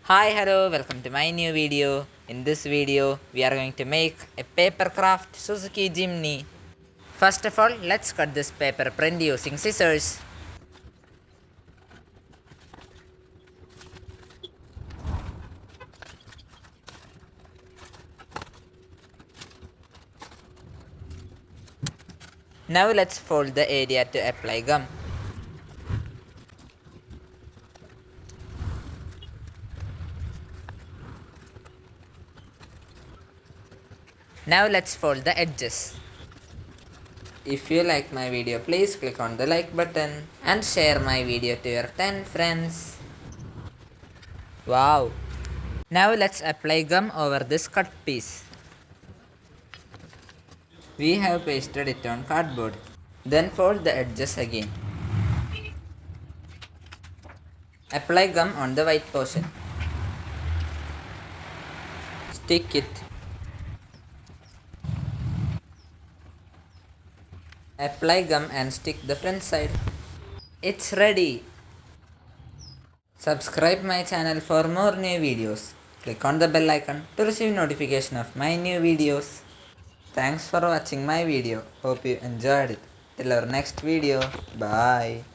Hi, hello, welcome to my new video. In this video, we are going to make a Papercraft Suzuki Jimny. First of all, let's cut this paper print using scissors. Now let's fold the area to apply gum. Now let's fold the edges. If you like my video, please click on the like button and share my video to your 10 friends. Wow! Now let's apply gum over this cut piece. We have pasted it on cardboard. Then fold the edges again. Apply gum on the white portion. Stick it. Apply gum and stick the front side. It's ready. Subscribe my channel for more new videos. Click on the bell icon to receive notification of my new videos. Thanks for watching my video. Hope you enjoyed it. Till our next video. Bye.